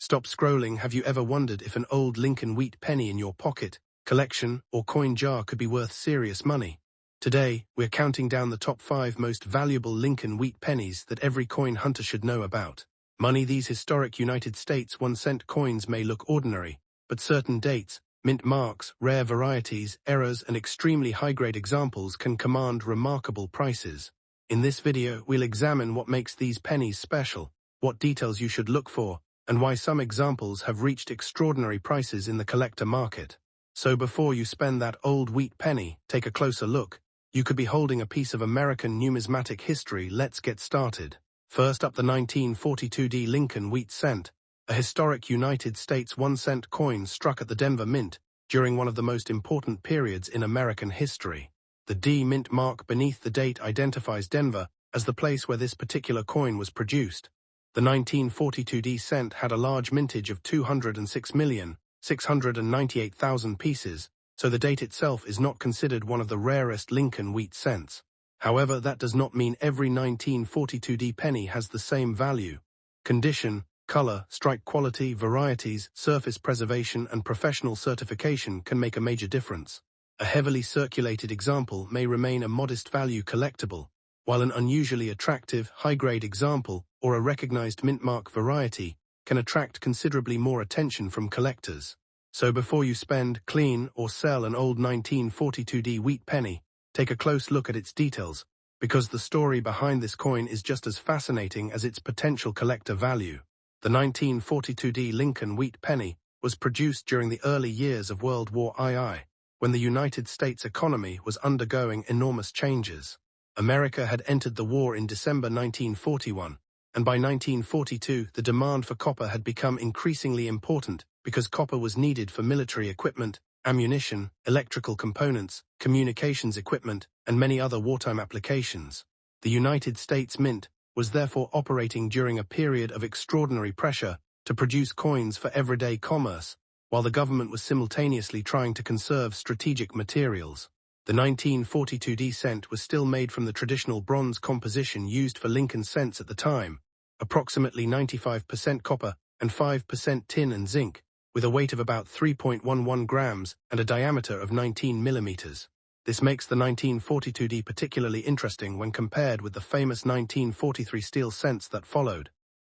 Stop scrolling. Have you ever wondered if an old Lincoln wheat penny in your pocket, collection, or coin jar could be worth serious money? Today, we're counting down the top 5 most valuable Lincoln wheat pennies that every coin hunter should know about. Money. These historic United States 1-cent coins may look ordinary, but certain dates, mint marks, rare varieties, errors, and extremely high-grade examples can command remarkable prices. In this video, we'll examine what makes these pennies special, what details you should look for, and why some examples have reached extraordinary prices in the collector market. So before you spend that old wheat penny, take a closer look. You could be holding a piece of American numismatic history. Let's get started. First up, the 1942 Lincoln wheat cent, a historic United States 1-cent coin struck at the Denver Mint during one of the most important periods in American history. The D mint mark beneath the date identifies Denver as the place where this particular coin was produced. The 1942 cent had a large mintage of 206,698,000 pieces, so the date itself is not considered one of the rarest Lincoln wheat cents. However, that does not mean every 1942 penny has the same value. Condition, color, strike quality, varieties, surface preservation, and professional certification can make a major difference. A heavily circulated example may remain a modest value collectible, while an unusually attractive, high-grade example or a recognized mint mark variety can attract considerably more attention from collectors. So before you spend, clean, or sell an old 1942 wheat penny, take a close look at its details, because the story behind this coin is just as fascinating as its potential collector value. The 1942 Lincoln wheat penny was produced during the early years of World War II, when the United States economy was undergoing enormous changes. America had entered the war in December 1941, and by 1942 the demand for copper had become increasingly important because copper was needed for military equipment, ammunition, electrical components, communications equipment, and many other wartime applications. The United States Mint was therefore operating during a period of extraordinary pressure to produce coins for everyday commerce, while the government was simultaneously trying to conserve strategic materials. The 1942 cent was still made from the traditional bronze composition used for Lincoln cents at the time, approximately 95% copper and 5% tin and zinc, with a weight of about 3.11 grams and a diameter of 19 millimeters. This makes the 1942 particularly interesting when compared with the famous 1943 steel cents that followed.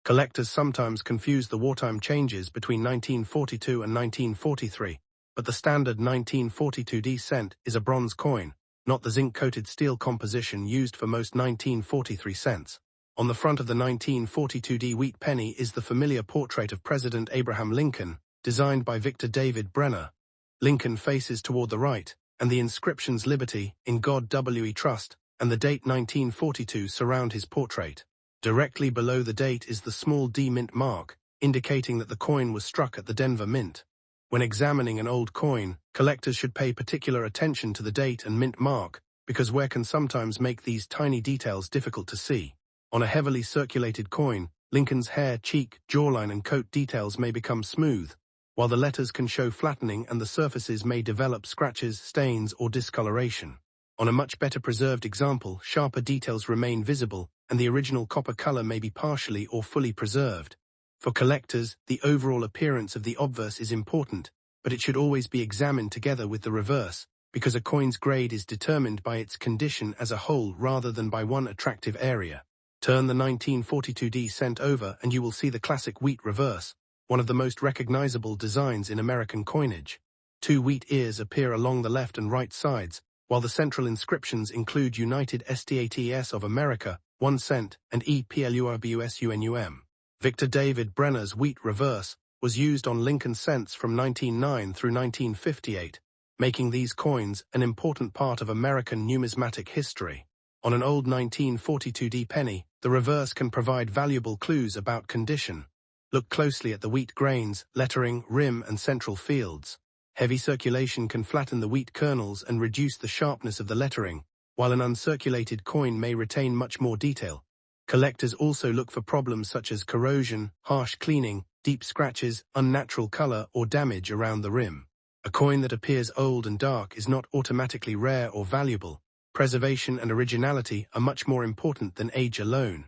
Collectors sometimes confuse the wartime changes between 1942 and 1943, but the standard 1942 cent is a bronze coin, not the zinc-coated steel composition used for most 1943 cents. On the front of the 1942 wheat penny is the familiar portrait of President Abraham Lincoln, designed by Victor David Brenner. Lincoln faces toward the right, and the inscriptions "Liberty, in God we trust," and the date 1942 surround his portrait. Directly below the date is the small D mint mark, indicating that the coin was struck at the Denver Mint. When examining an old coin, collectors should pay particular attention to the date and mint mark, because wear can sometimes make these tiny details difficult to see. On a heavily circulated coin, Lincoln's hair, cheek, jawline, and coat details may become smooth, while the letters can show flattening and the surfaces may develop scratches, stains, or discoloration. On a much better preserved example, sharper details remain visible, and the original copper color may be partially or fully preserved. For collectors, the overall appearance of the obverse is important, but it should always be examined together with the reverse, because a coin's grade is determined by its condition as a whole rather than by one attractive area. Turn the 1942 cent over and you will see the classic wheat reverse, one of the most recognizable designs in American coinage. 2 wheat ears appear along the left and right sides, while the central inscriptions include United States of America, 1 cent, and EPLURBUSUNUM. Victor David Brenner's wheat reverse was used on Lincoln cents from 1909 through 1958, making these coins an important part of American numismatic history. On an old 1942 penny, the reverse can provide valuable clues about condition. Look closely at the wheat grains, lettering, rim, and central fields. Heavy circulation can flatten the wheat kernels and reduce the sharpness of the lettering, while an uncirculated coin may retain much more detail. Collectors also look for problems such as corrosion, harsh cleaning, deep scratches, unnatural color, or damage around the rim. A coin that appears old and dark is not automatically rare or valuable. Preservation and originality are much more important than age alone.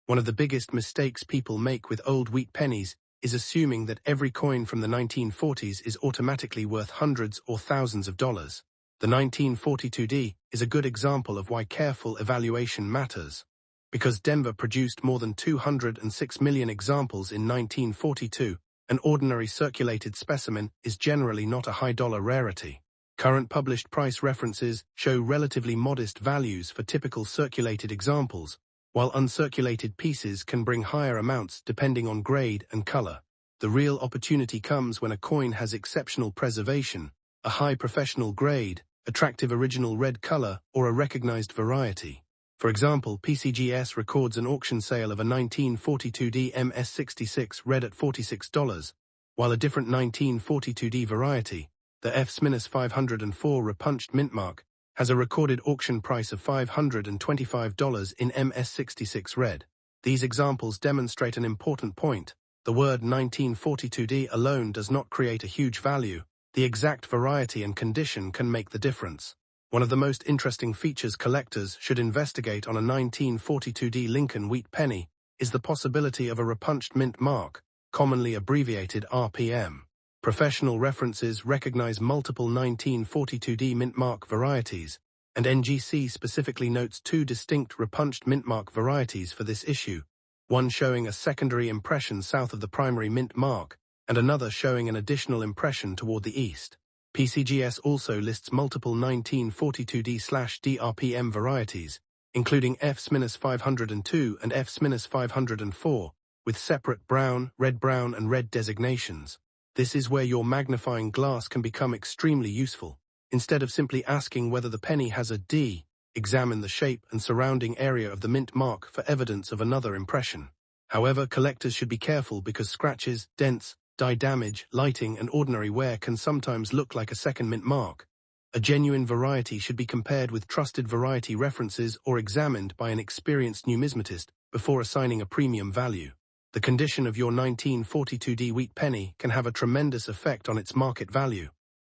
One of the biggest mistakes people make with old wheat pennies is assuming that every coin from the 1940s is automatically worth hundreds or thousands of dollars. The 1942D is a good example of why careful evaluation matters. Because Denver produced more than 206 million examples in 1942, an ordinary circulated specimen is generally not a high-dollar rarity. Current published price references show relatively modest values for typical circulated examples, while uncirculated pieces can bring higher amounts depending on grade and color. The real opportunity comes when a coin has exceptional preservation, a high professional grade, attractive original red color, or a recognized variety. For example, PCGS records an auction sale of a 1942D MS66 red at $46, while a different 1942D variety, the F-504 repunched mint mark, has a recorded auction price of $525 in MS66 red. These examples demonstrate an important point. The word 1942D alone does not create a huge value. The exact variety and condition can make the difference. One of the most interesting features collectors should investigate on a 1942D Lincoln Wheat penny is the possibility of a repunched mint mark, commonly abbreviated RPM. Professional references recognize multiple 1942D mint mark varieties, and NGC specifically notes two distinct repunched mint mark varieties for this issue, one showing a secondary impression south of the primary mint mark, and another showing an additional impression toward the east. PCGS also lists multiple 1942D/D RPM varieties, including F-502 and F-504, with separate brown, and red designations. This is where your magnifying glass can become extremely useful. Instead of simply asking whether the penny has a D, examine the shape and surrounding area of the mint mark for evidence of another impression. However, collectors should be careful because scratches, dents, dye damage, lighting, and ordinary wear can sometimes look like a second mint mark. A genuine variety should be compared with trusted variety references or examined by an experienced numismatist before assigning a premium value. The condition of your 1942D wheat penny can have a tremendous effect on its market value.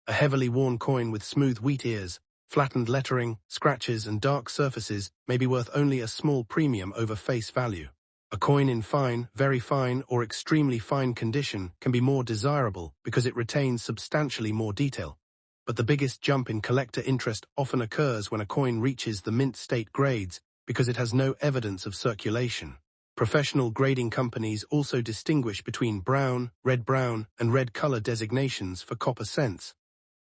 A heavily worn coin with smooth wheat ears, flattened lettering, scratches, and dark surfaces may be worth only a small premium over face value. A coin in fine, very fine, or extremely fine condition can be more desirable because it retains substantially more detail. But the biggest jump in collector interest often occurs when a coin reaches the mint state grades because it has no evidence of circulation. Professional grading companies also distinguish between brown, and red color designations for copper cents.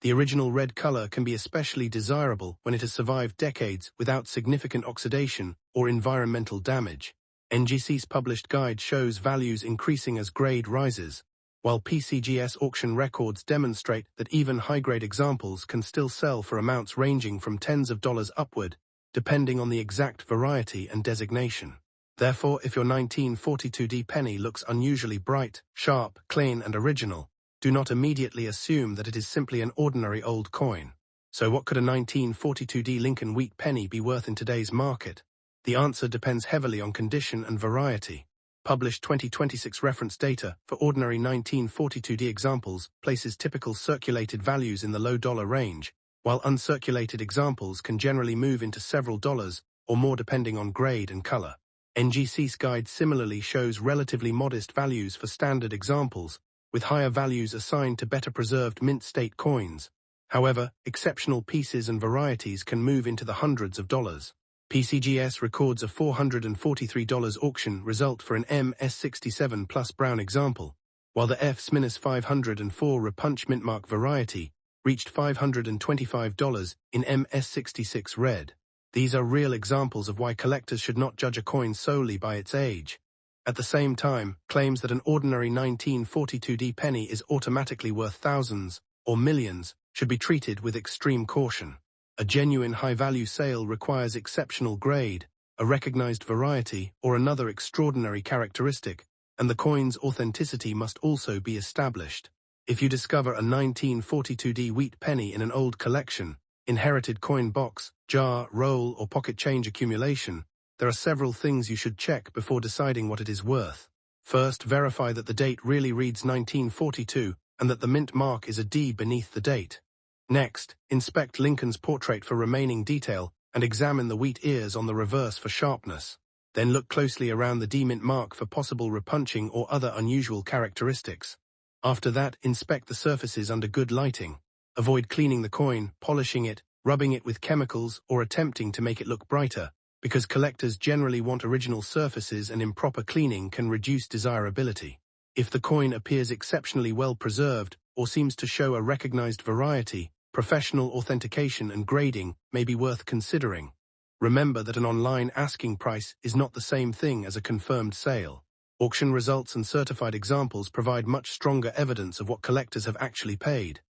The original red color can be especially desirable when it has survived decades without significant oxidation or environmental damage. NGC's published guide shows values increasing as grade rises, while PCGS auction records demonstrate that even high-grade examples can still sell for amounts ranging from tens of dollars upward, depending on the exact variety and designation. Therefore, if your 1942D penny looks unusually bright, sharp, clean, and original, do not immediately assume that it is simply an ordinary old coin. So what could a 1942D Lincoln Wheat penny be worth in today's market? The answer depends heavily on condition and variety. Published 2026 reference data for ordinary 1942D examples places typical circulated values in the low dollar range, while uncirculated examples can generally move into several dollars or more depending on grade and color. NGC's guide similarly shows relatively modest values for standard examples, with higher values assigned to better preserved mint state coins. However, exceptional pieces and varieties can move into the hundreds of dollars. PCGS records a $443 auction result for an MS67 plus brown example, while the F-504 repunch mint mark variety reached $525 in MS66 red. These are real examples of why collectors should not judge a coin solely by its age. At the same time, claims that an ordinary 1942D penny is automatically worth thousands or millions should be treated with extreme caution. A genuine high-value sale requires exceptional grade, a recognized variety, or another extraordinary characteristic, and the coin's authenticity must also be established. If you discover a 1942D wheat penny in an old collection, inherited coin box, jar, roll, or pocket change accumulation, there are several things you should check before deciding what it is worth. First, verify that the date really reads 1942 and that the mint mark is a D beneath the date. Next, inspect Lincoln's portrait for remaining detail and examine the wheat ears on the reverse for sharpness. Then look closely around the D mint mark for possible repunching or other unusual characteristics. After that, inspect the surfaces under good lighting. Avoid cleaning the coin, polishing it, rubbing it with chemicals, or attempting to make it look brighter, because collectors generally want original surfaces and improper cleaning can reduce desirability. If the coin appears exceptionally well preserved or seems to show a recognized variety, professional authentication and grading may be worth considering. Remember that an online asking price is not the same thing as a confirmed sale. Auction results and certified examples provide much stronger evidence of what collectors have actually paid.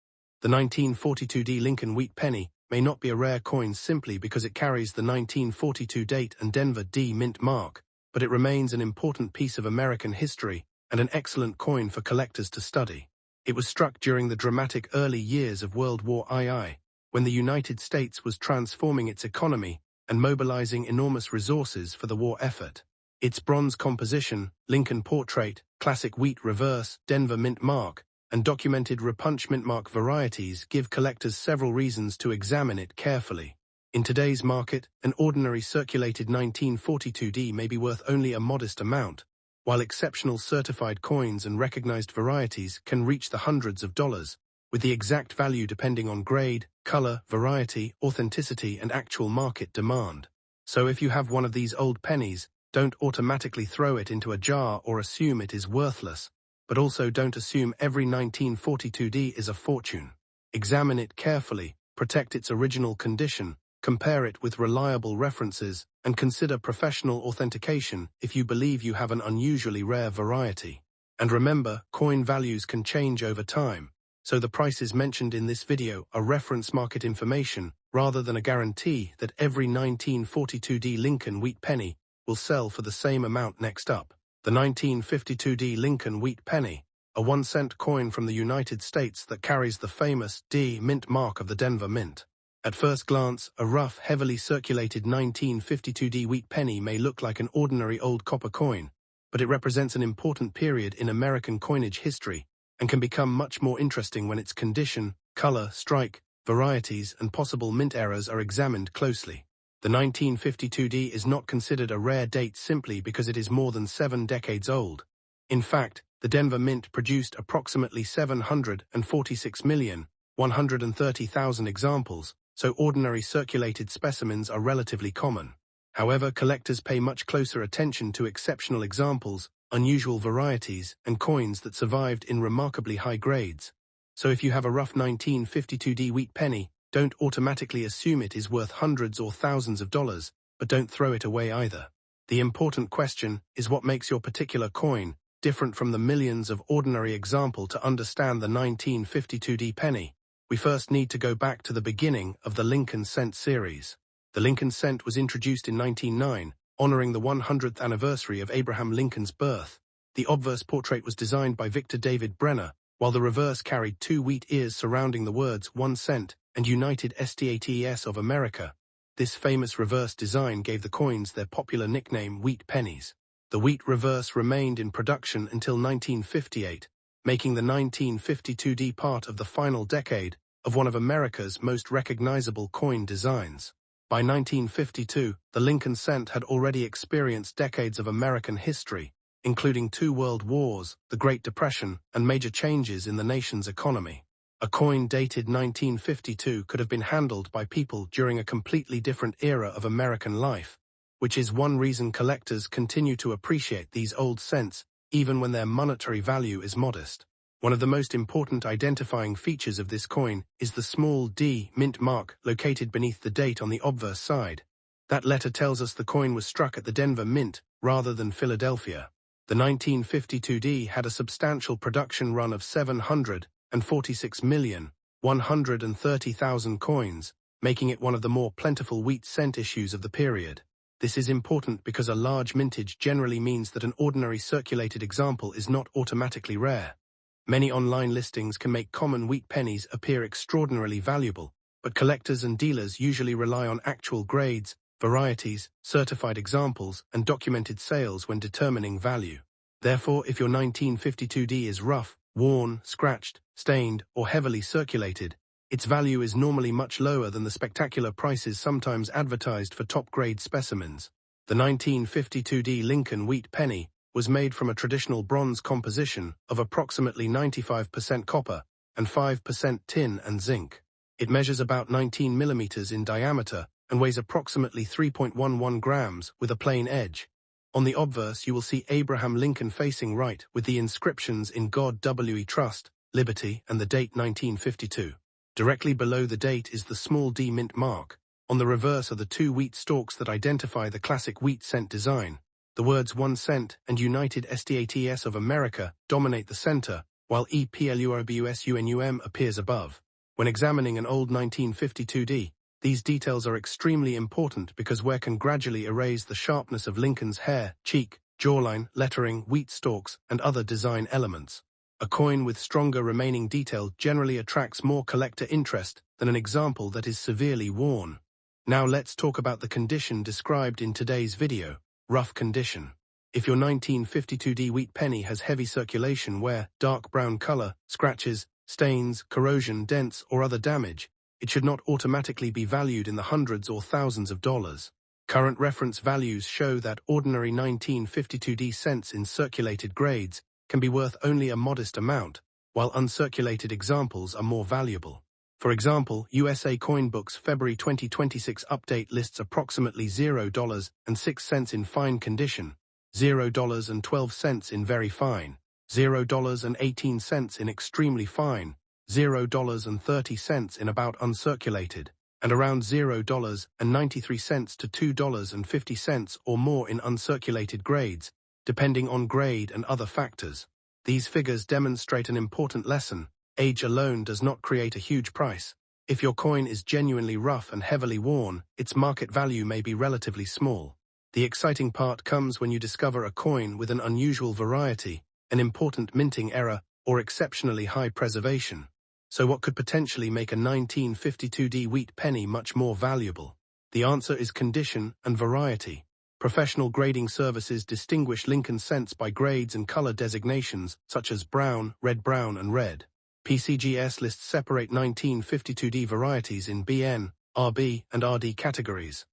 The 1942D Lincoln Wheat Penny may not be a rare coin simply because it carries the 1942 date and Denver D mint mark, but it remains an important piece of American history and an excellent coin for collectors to study. It was struck during the dramatic early years of World War II, when the United States was transforming its economy and mobilizing enormous resources for the war effort. Its bronze composition, Lincoln portrait, classic wheat reverse, Denver mint mark, and documented repunch mint mark varieties give collectors several reasons to examine it carefully. In today's market, an ordinary circulated 1942D may be worth only a modest amount, while exceptional certified coins and recognized varieties can reach the hundreds of dollars, with the exact value depending on grade, color, variety, authenticity, and actual market demand. So if you have one of these old pennies, don't automatically throw it into a jar or assume it is worthless, but also don't assume every 1942D is a fortune. Examine it carefully, protect its original condition, compare it with reliable references, and consider professional authentication if you believe you have an unusually rare variety. And remember, coin values can change over time, so the prices mentioned in this video are reference market information rather than a guarantee that every 1942D Lincoln Wheat Penny will sell for the same amount next up. The 1952D Lincoln Wheat Penny, a 1-cent coin from the United States that carries the famous D mint mark of the Denver Mint. At first glance, a rough, heavily circulated 1952D wheat penny may look like an ordinary old copper coin, but it represents an important period in American coinage history and can become much more interesting when its condition, color, strike, varieties, and possible mint errors are examined closely. The 1952D is not considered a rare date simply because it is more than 7 decades old. In fact, the Denver Mint produced approximately 746,130,000 examples, so ordinary circulated specimens are relatively common. However, collectors pay much closer attention to exceptional examples, unusual varieties, and coins that survived in remarkably high grades. So if you have a rough 1952D wheat penny, don't automatically assume it is worth hundreds or thousands of dollars, but don't throw it away either. The important question is what makes your particular coin different from the millions of ordinary examples. To understand the 1952D penny, we first need to go back to the beginning of the Lincoln Cent series. The Lincoln Cent was introduced in 1909, honoring the 100th anniversary of Abraham Lincoln's birth. The obverse portrait was designed by Victor David Brenner, while the reverse carried 2 wheat ears surrounding the words 1 cent and United States of America. This famous reverse design gave the coins their popular nickname Wheat Pennies. The wheat reverse remained in production until 1958, making the 1952D part of the final decade of one of America's most recognizable coin designs. By 1952, the Lincoln Cent had already experienced decades of American history, including 2 world wars, the Great Depression, and major changes in the nation's economy. A coin dated 1952 could have been handled by people during a completely different era of American life, which is one reason collectors continue to appreciate these old cents even when their monetary value is modest. One of the most important identifying features of this coin is the small D mint mark located beneath the date on the obverse side. That letter tells us the coin was struck at the Denver Mint rather than Philadelphia. The 1952D had a substantial production run of 746,130,000 coins, making it one of the more plentiful wheat cent issues of the period. This is important because a large mintage generally means that an ordinary circulated example is not automatically rare. Many online listings can make common wheat pennies appear extraordinarily valuable, but collectors and dealers usually rely on actual grades, varieties, certified examples, and documented sales when determining value. Therefore, if your 1952D is rough, worn, scratched, stained, or heavily circulated, its value is normally much lower than the spectacular prices sometimes advertised for top-grade specimens. The 1952D Lincoln wheat penny was made from a traditional bronze composition of approximately 95% copper and 5% tin and zinc. It measures about 19 millimeters in diameter and weighs approximately 3.11 grams with a plain edge. On the obverse you will see Abraham Lincoln facing right with the inscriptions "In God We Trust," "Liberty," and the date 1952. Directly below the date is the small d mint mark. On the reverse are the two wheat stalks that identify the classic wheat cent design. The words 1 cent and United States of America dominate the center, while EPLURBUSUNUM appears above. When examining an old 1952D, these details are extremely important because where can gradually erase the sharpness of Lincoln's hair, cheek, jawline, lettering, wheat stalks, and other design elements. A coin with stronger remaining detail generally attracts more collector interest than an example that is severely worn. Now let's talk about the condition described in today's video, rough condition. If your 1952D wheat penny has heavy circulation wear, dark brown color, scratches, stains, corrosion, dents, or other damage, it should not automatically be valued in the hundreds or thousands of dollars. Current reference values show that ordinary 1952D cents in circulated grades can be worth only a modest amount, while uncirculated examples are more valuable. For example, USA Coinbook's February 2026 update lists approximately $0.06 in fine condition, $0.12 in very fine, $0.18 in extremely fine, $0.30 in about uncirculated, and around $0.93 to $2.50 or more in uncirculated grades, depending on grade and other factors. These figures demonstrate an important lesson. Age alone does not create a huge price. If your coin is genuinely rough and heavily worn, its market value may be relatively small. The exciting part comes when you discover a coin with an unusual variety, an important minting error, or exceptionally high preservation. So what could potentially make a 1952D wheat penny much more valuable? The answer is condition and variety. Professional grading services distinguish Lincoln cents by grades and color designations such as brown, red-brown, and red. PCGS lists separate 1952D varieties in BN, RB, and RD categories.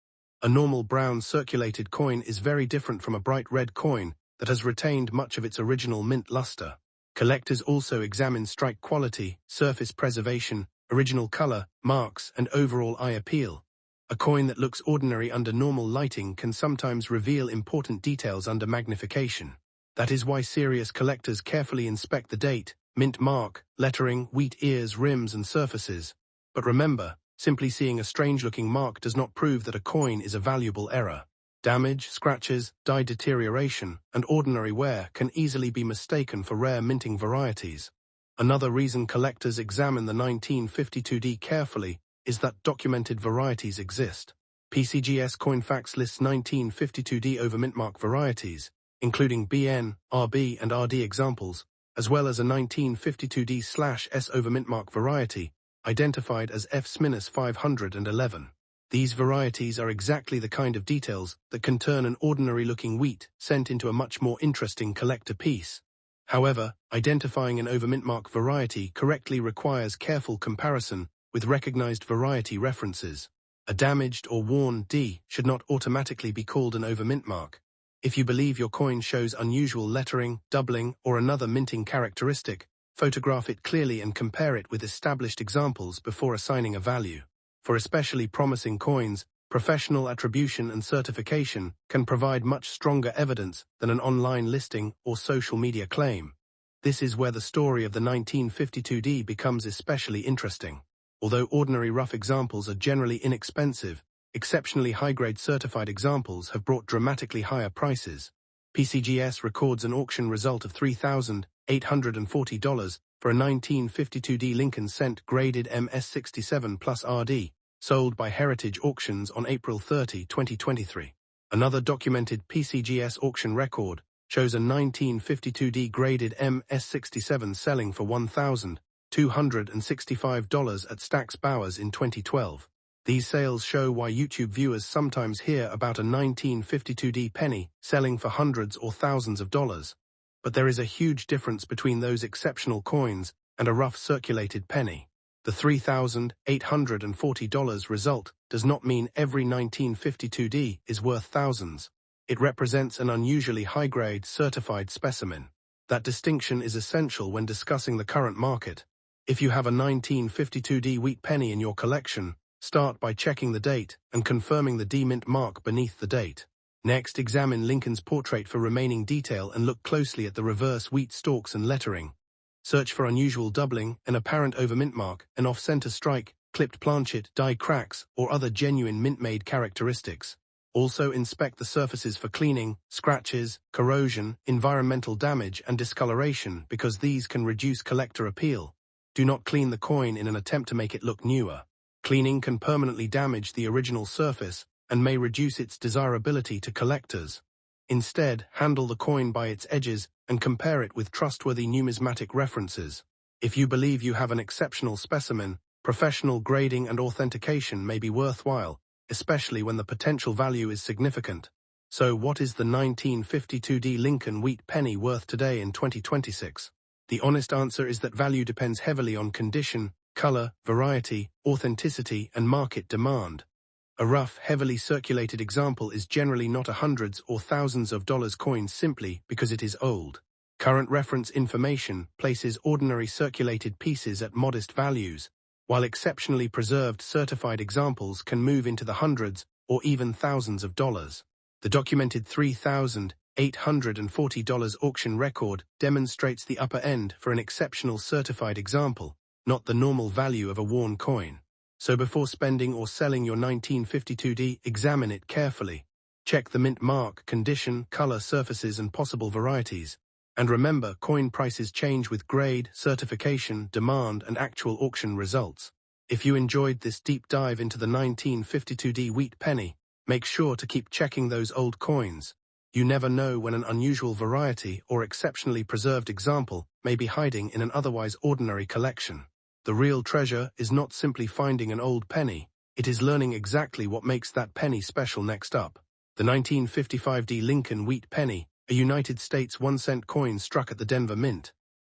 A normal brown circulated coin is very different from a bright red coin that has retained much of its original mint luster. Collectors also examine strike quality, surface preservation, original color, marks, and overall eye appeal. A coin that looks ordinary under normal lighting can sometimes reveal important details under magnification. That is why serious collectors carefully inspect the date, mint mark, lettering, wheat ears, rims, and surfaces. But remember, simply seeing a strange-looking mark does not prove that a coin is a valuable error. Damage, scratches, die deterioration, and ordinary wear can easily be mistaken for rare minting varieties. Another reason collectors examine the 1952D carefully is that documented varieties exist. PCGS Coinfax lists 1952D over mintmark varieties, including BN, RB, and RD examples, as well as a 1952D/S over mintmark variety, identified as F-511. These varieties are exactly the kind of details that can turn an ordinary-looking wheat cent into a much more interesting collector piece. However, identifying an over-mintmark variety correctly requires careful comparison with recognized variety references. A damaged or worn D should not automatically be called an over-mintmark. If you believe your coin shows unusual lettering, doubling, or another minting characteristic, photograph it clearly and compare it with established examples before assigning a value. For especially promising coins, professional attribution and certification can provide much stronger evidence than an online listing or social media claim. This is where the story of the 1952D becomes especially interesting. Although ordinary rough examples are generally inexpensive, exceptionally high-grade certified examples have brought dramatically higher prices. PCGS records an auction result of $3,840 for a 1952D Lincoln cent graded MS67 plus RD, sold by Heritage Auctions on April 30, 2023. Another documented PCGS auction record shows a 1952D graded MS67 selling for $1,265 at Stack's Bowers in 2012. These sales show why YouTube viewers sometimes hear about a 1952D penny selling for hundreds or thousands of dollars. But there is a huge difference between those exceptional coins and a rough circulated penny. The $3,840 result does not mean every 1952D is worth thousands. It represents an unusually high-grade certified specimen. That distinction is essential when discussing the current market. If you have a 1952D wheat penny in your collection, start by checking the date and confirming the D mint mark beneath the date. Next, examine Lincoln's portrait for remaining detail and look closely at the reverse wheat stalks and lettering. Search for unusual doubling, an apparent over-mint mark, an off-center strike, clipped planchet, die cracks, or other genuine mint-made characteristics. Also inspect the surfaces for cleaning, scratches, corrosion, environmental damage, and discoloration because these can reduce collector appeal. Do not clean the coin in an attempt to make it look newer. Cleaning can permanently damage the original surface and may reduce its desirability to collectors. Instead, handle the coin by its edges and compare it with trustworthy numismatic references. If you believe you have an exceptional specimen, professional grading and authentication may be worthwhile, especially when the potential value is significant. So what is the 1952D Lincoln wheat penny worth today in 2026? The honest answer is that value depends heavily on condition, color, variety, authenticity, and market demand. A rough, heavily circulated example is generally not a hundreds or thousands of dollars coin simply because it is old. Current reference information places ordinary circulated pieces at modest values, while exceptionally preserved certified examples can move into the hundreds or even thousands of dollars. The documented $3,840 auction record demonstrates the upper end for an exceptional certified example, not the normal value of a worn coin. So before spending or selling your 1952D, examine it carefully. Check the mint mark, condition, color, surfaces, and possible varieties. And remember, coin prices change with grade, certification, demand, and actual auction results. If you enjoyed this deep dive into the 1952D wheat penny, make sure to keep checking those old coins. You never know when an unusual variety or exceptionally preserved example may be hiding in an otherwise ordinary collection. The real treasure is not simply finding an old penny, it is learning exactly what makes that penny special. Next up, the 1955D Lincoln wheat penny, a United States 1-cent coin struck at the Denver Mint.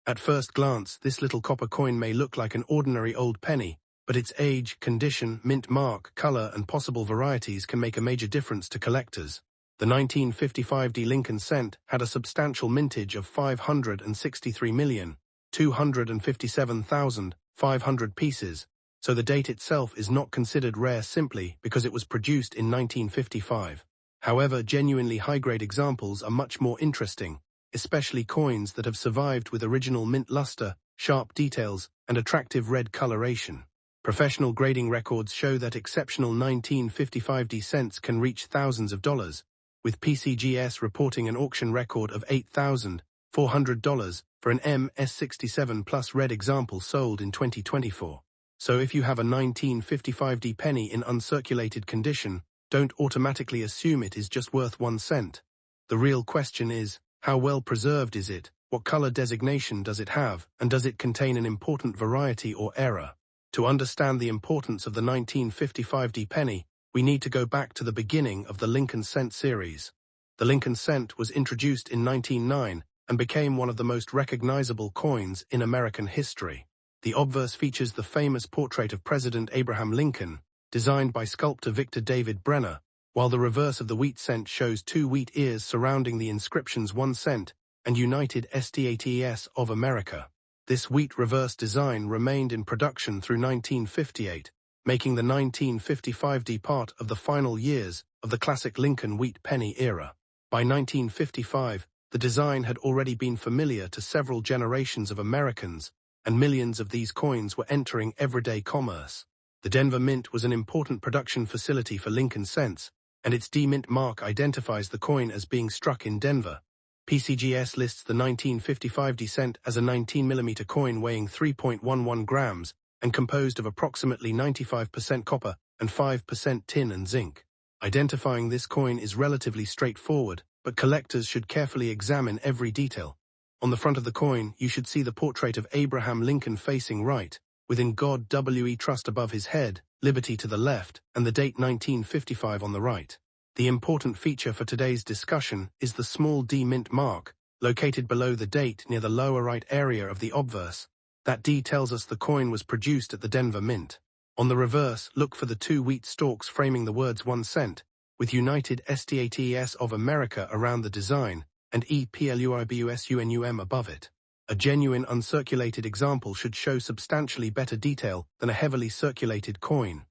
At first glance, this little copper coin may look like an ordinary old penny, but its age, condition, mint mark, color, and possible varieties can make a major difference to collectors. The 1955D Lincoln cent had a substantial mintage of 563,257,500 pieces, so the date itself is not considered rare simply because it was produced in 1955. However, genuinely high-grade examples are much more interesting, especially coins that have survived with original mint luster, sharp details, and attractive red coloration. Professional grading records show that exceptional 1955D cents can reach thousands of dollars, with PCGS reporting an auction record of $8,400 for an MS67 Plus red example sold in 2024. So if you have a 1955D penny in uncirculated condition, don't automatically assume it is just worth 1 cent. The real question is, how well preserved is it, what color designation does it have, and does it contain an important variety or error? To understand the importance of the 1955D penny, we need to go back to the beginning of the Lincoln cent series. The Lincoln cent was introduced in 1909 and became one of the most recognizable coins in American history. The obverse features the famous portrait of President Abraham Lincoln, designed by sculptor Victor David Brenner, while the reverse of the wheat cent shows 2 wheat ears surrounding the inscriptions 1 cent and United States of America. This wheat reverse design remained in production through 1958, making the 1955D part of the final years of the classic Lincoln wheat penny era. By 1955, the design had already been familiar to several generations of Americans, and millions of these coins were entering everyday commerce. The Denver Mint was an important production facility for Lincoln cents, and its D-Mint mark identifies the coin as being struck in Denver. PCGS lists the 1955D cent as a 19mm coin weighing 3.11 grams and composed of approximately 95% copper and 5% tin and zinc. Identifying this coin is relatively straightforward, but collectors should carefully examine every detail. On the front of the coin, you should see the portrait of Abraham Lincoln facing right, with "In God We Trust" above his head, "Liberty" to the left, and the date 1955 on the right. The important feature for today's discussion is the small D mint mark, located below the date near the lower right area of the obverse. That D tells us the coin was produced at the Denver Mint. On the reverse, look for the 2 wheat stalks framing the words 1 cent, with United States of America around the design and EPLUIBUSUNUM above it. A genuine uncirculated example should show substantially better detail than a heavily circulated coin.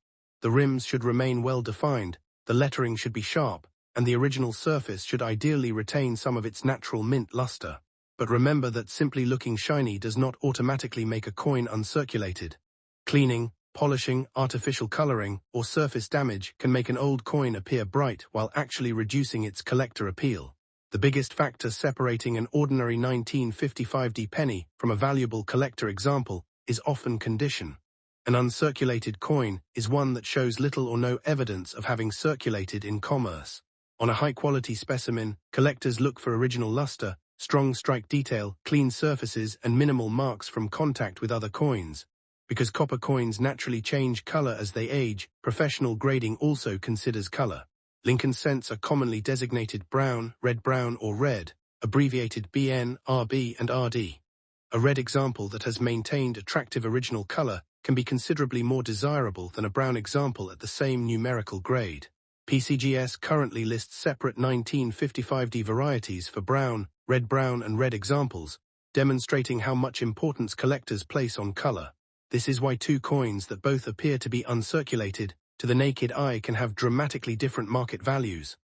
The rims should remain well defined, the lettering should be sharp, and the original surface should ideally retain some of its natural mint luster. But remember that simply looking shiny does not automatically make a coin uncirculated. Cleaning, polishing, artificial coloring, or surface damage can make an old coin appear bright while actually reducing its collector appeal. The biggest factor separating an ordinary 1955D penny from a valuable collector example is often condition. An uncirculated coin is one that shows little or no evidence of having circulated in commerce. On a high-quality specimen, collectors look for original luster, strong strike detail, clean surfaces, and minimal marks from contact with other coins. Because copper coins naturally change color as they age, professional grading also considers color. Lincoln cents are commonly designated brown, red-brown, or red, abbreviated BN, RB, and RD. A red example that has maintained attractive original color can be considerably more desirable than a brown example at the same numerical grade. PCGS currently lists separate 1955D varieties for brown, red-brown, and red examples, demonstrating how much importance collectors place on color. This is why two coins that both appear to be uncirculated to the naked eye can have dramatically different market values.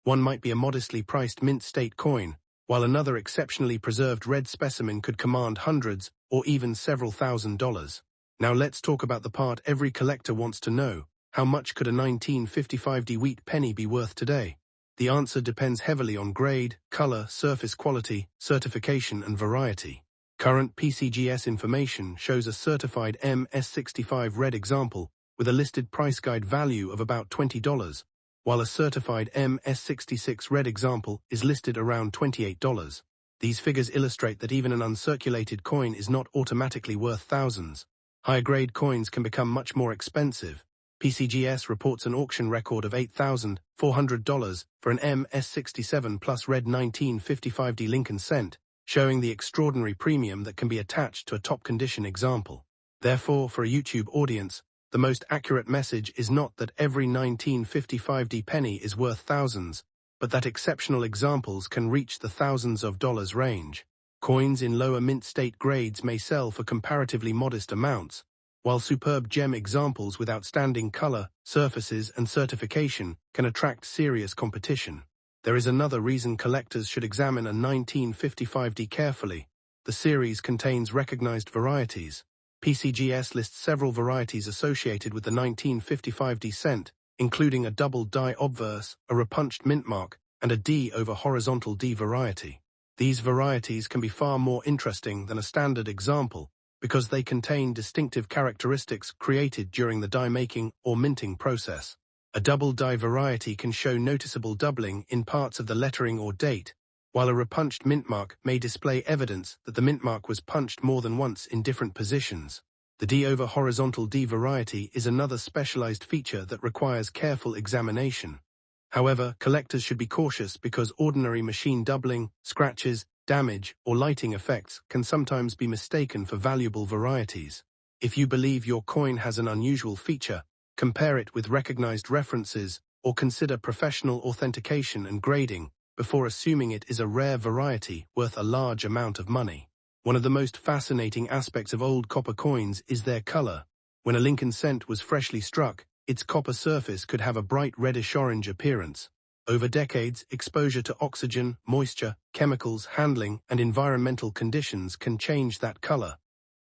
One might be a modestly priced mint state coin, while another exceptionally preserved red specimen could command hundreds or even several $1,000s. Now let's talk about the part every collector wants to know. How much could a 1955D wheat penny be worth today? The answer depends heavily on grade, color, surface quality, certification, and variety. Current PCGS information shows a certified MS65 red example with a listed price guide value of about $20, while a certified MS66 red example is listed around $28. These figures illustrate that even an uncirculated coin is not automatically worth thousands. Higher-grade coins can become much more expensive. PCGS reports an auction record of $8,400 for an MS67 plus red 1955D Lincoln cent, showing the extraordinary premium that can be attached to a top-condition example. Therefore, for a YouTube audience, the most accurate message is not that every 1955D penny is worth thousands, but that exceptional examples can reach the thousands of dollars range. Coins in lower mint state grades may sell for comparatively modest amounts, while superb gem examples with outstanding color, surfaces, and certification can attract serious competition. There is another reason collectors should examine a 1955D carefully. The series contains recognized varieties. PCGS lists several varieties associated with the 1955D cent, including a double die obverse, a repunched mint mark, and a D over horizontal D variety. These varieties can be far more interesting than a standard example because they contain distinctive characteristics created during the die making or minting process. A double die variety can show noticeable doubling in parts of the lettering or date, while a repunched mint mark may display evidence that the mint mark was punched more than once in different positions. The D over horizontal D variety is another specialized feature that requires careful examination. However, collectors should be cautious because ordinary machine doubling, scratches, damage, or lighting effects can sometimes be mistaken for valuable varieties. If you believe your coin has an unusual feature, compare it with recognized references or consider professional authentication and grading before assuming it is a rare variety worth a large amount of money. One of the most fascinating aspects of old copper coins is their color. When a Lincoln cent was freshly struck, its copper surface could have a bright reddish-orange appearance. Over decades, exposure to oxygen, moisture, chemicals, handling, and environmental conditions can change that color.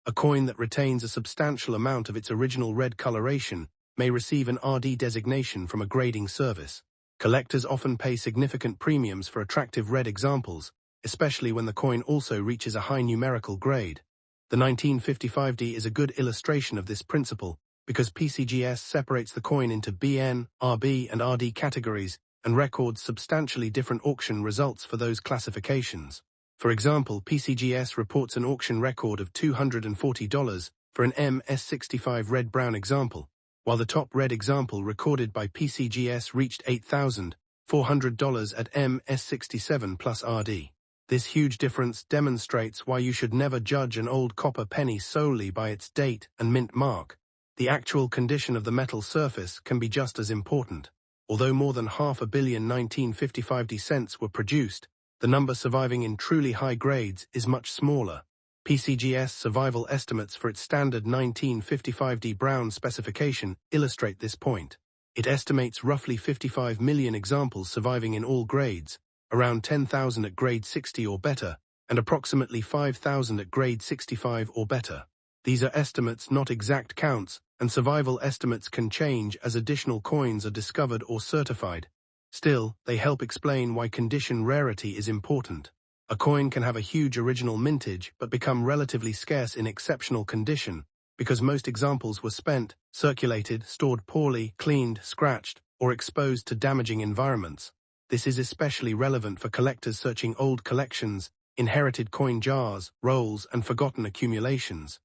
A coin that retains a substantial amount of its original red coloration may receive an RD designation from a grading service. Collectors often pay significant premiums for attractive red examples, especially when the coin also reaches a high numerical grade. The 1955D is a good illustration of this principle because PCGS separates the coin into BN, RB, and RD categories and records substantially different auction results for those classifications. For example, PCGS reports an auction record of $240 for an MS65 red-brown example, while the top red example recorded by PCGS reached $8,400 at MS67 plus RD. This huge difference demonstrates why you should never judge an old copper penny solely by its date and mint mark. The actual condition of the metal surface can be just as important. Although more than 500 million 1955D cents were produced, the number surviving in truly high grades is much smaller. PCGS survival estimates for its standard 1955D brown specification illustrate this point. It estimates roughly 55 million examples surviving in all grades, around 10,000 at grade 60 or better, and approximately 5,000 at grade 65 or better. These are estimates, not exact counts, and survival estimates can change as additional coins are discovered or certified. Still, they help explain why condition rarity is important. A coin can have a huge original mintage but become relatively scarce in exceptional condition, because most examples were spent, circulated, stored poorly, cleaned, scratched, or exposed to damaging environments. This is especially relevant for collectors searching old collections, inherited coin jars, rolls, and forgotten accumulations.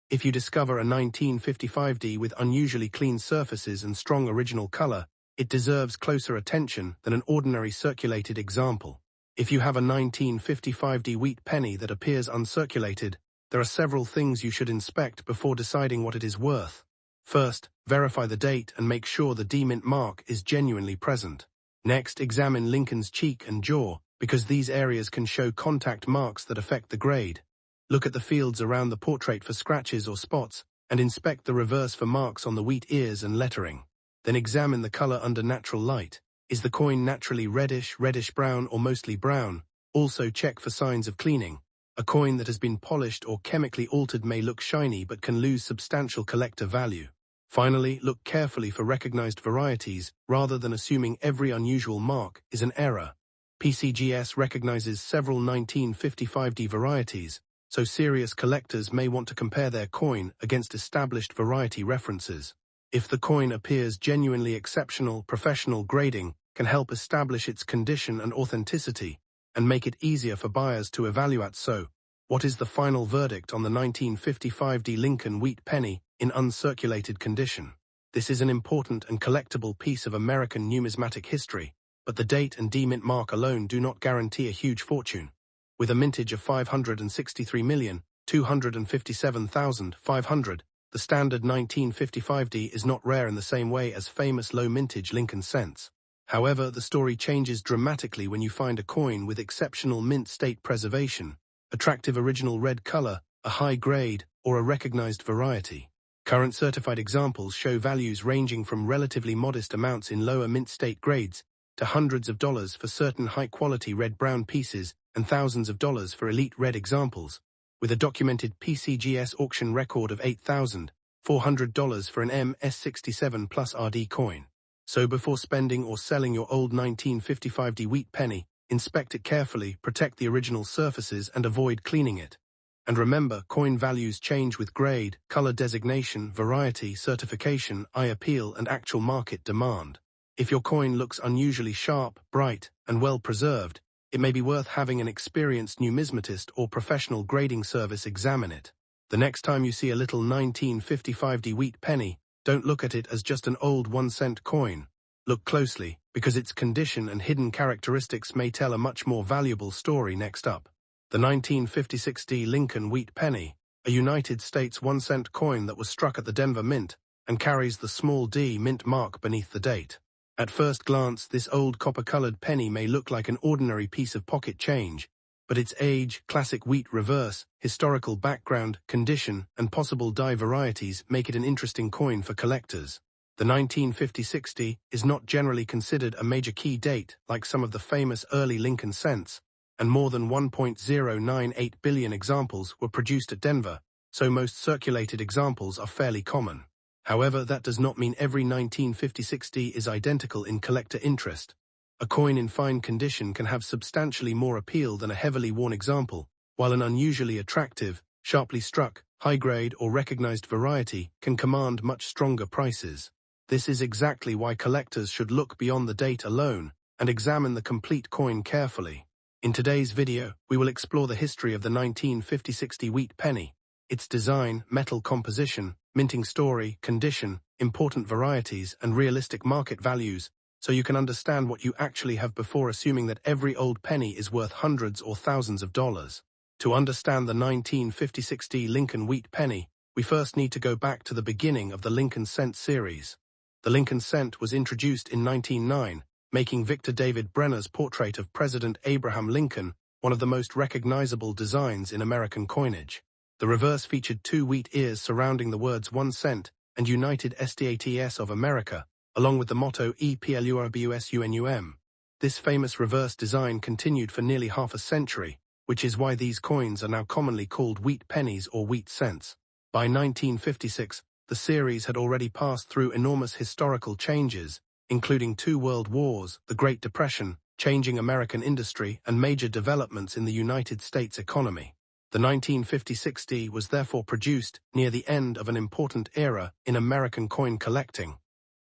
If you discover a 1955D with unusually clean surfaces and strong original color, it deserves closer attention than an ordinary circulated example. If you have a 1955D wheat penny that appears uncirculated, there are several things you should inspect before deciding what it is worth. First, verify the date and make sure the D-mint mark is genuinely present. Next, examine Lincoln's cheek and jaw, because these areas can show contact marks that affect the grade. Look at the fields around the portrait for scratches or spots, and inspect the reverse for marks on the wheat ears and lettering. Then examine the color under natural light. Is the coin naturally reddish, reddish-brown, or mostly brown? Also check for signs of cleaning. A coin that has been polished or chemically altered may look shiny but can lose substantial collector value. Finally, look carefully for recognized varieties, rather than assuming every unusual mark is an error. PCGS recognizes several 1955D varieties, so serious collectors may want to compare their coin against established variety references. If the coin appears genuinely exceptional, professional grading can help establish its condition and authenticity, and make it easier for buyers to evaluate. So, what is the final verdict on the 1955D Lincoln wheat penny in uncirculated condition? This is an important and collectible piece of American numismatic history, but the date and D-mint mark alone do not guarantee a huge fortune. With a mintage of 563,257,500, the standard 1955D is not rare in the same way as famous low-mintage Lincoln cents. However, the story changes dramatically when you find a coin with exceptional mint state preservation, attractive original red color, a high grade, or a recognized variety. Current certified examples show values ranging from relatively modest amounts in lower mint state grades to hundreds of dollars for certain high-quality red-brown pieces and thousands of dollars for elite red examples, with a documented PCGS auction record of $8,400 for an MS67 Plus RD coin. So before spending or selling your old 1955D wheat penny, inspect it carefully, protect the original surfaces, and avoid cleaning it. And remember, coin values change with grade, color designation, variety, certification, eye appeal, and actual market demand. If your coin looks unusually sharp, bright, and well preserved, it may be worth having an experienced numismatist or professional grading service examine it. The next time you see a little 1955D wheat penny, don't look at it as just an old 1-cent coin. Look closely, because its condition and hidden characteristics may tell a much more valuable story. Next up, the 1956D Lincoln wheat penny, a United States 1-cent coin that was struck at the Denver Mint and carries the small d mint mark beneath the date. At first glance, this old copper-colored penny may look like an ordinary piece of pocket change, but its age, classic wheat reverse, historical background, condition, and possible die varieties make it an interesting coin for collectors. The 1950-60 is not generally considered a major key date like some of the famous early Lincoln cents, and more than 1.098 billion examples were produced at Denver, so most circulated examples are fairly common. However, that does not mean every 1950-60 is identical in collector interest. A coin in fine condition can have substantially more appeal than a heavily worn example, while an unusually attractive, sharply struck, high-grade or recognized variety can command much stronger prices. This is exactly why collectors should look beyond the date alone and examine the complete coin carefully. In today's video, we will explore the history of the 1950-60 wheat penny, its design, metal composition, minting story, condition, important varieties, and realistic market values, so you can understand what you actually have before assuming that every old penny is worth hundreds or thousands of dollars. To understand the 1950-60 Lincoln wheat penny, we first need to go back to the beginning of the Lincoln cent series. The Lincoln cent was introduced in 1909, making Victor David Brenner's portrait of President Abraham Lincoln one of the most recognizable designs in American coinage. The reverse featured two wheat ears surrounding the words 1 cent and United States of America, along with the motto EPLURBUSUNUM. This famous reverse design continued for nearly half a century, which is why these coins are now commonly called wheat pennies or wheat cents. By 1956, the series had already passed through enormous historical changes, including 2 world wars, the Great Depression, changing American industry, and major developments in the United States economy. The 1950-60 was therefore produced near the end of an important era in American coin collecting.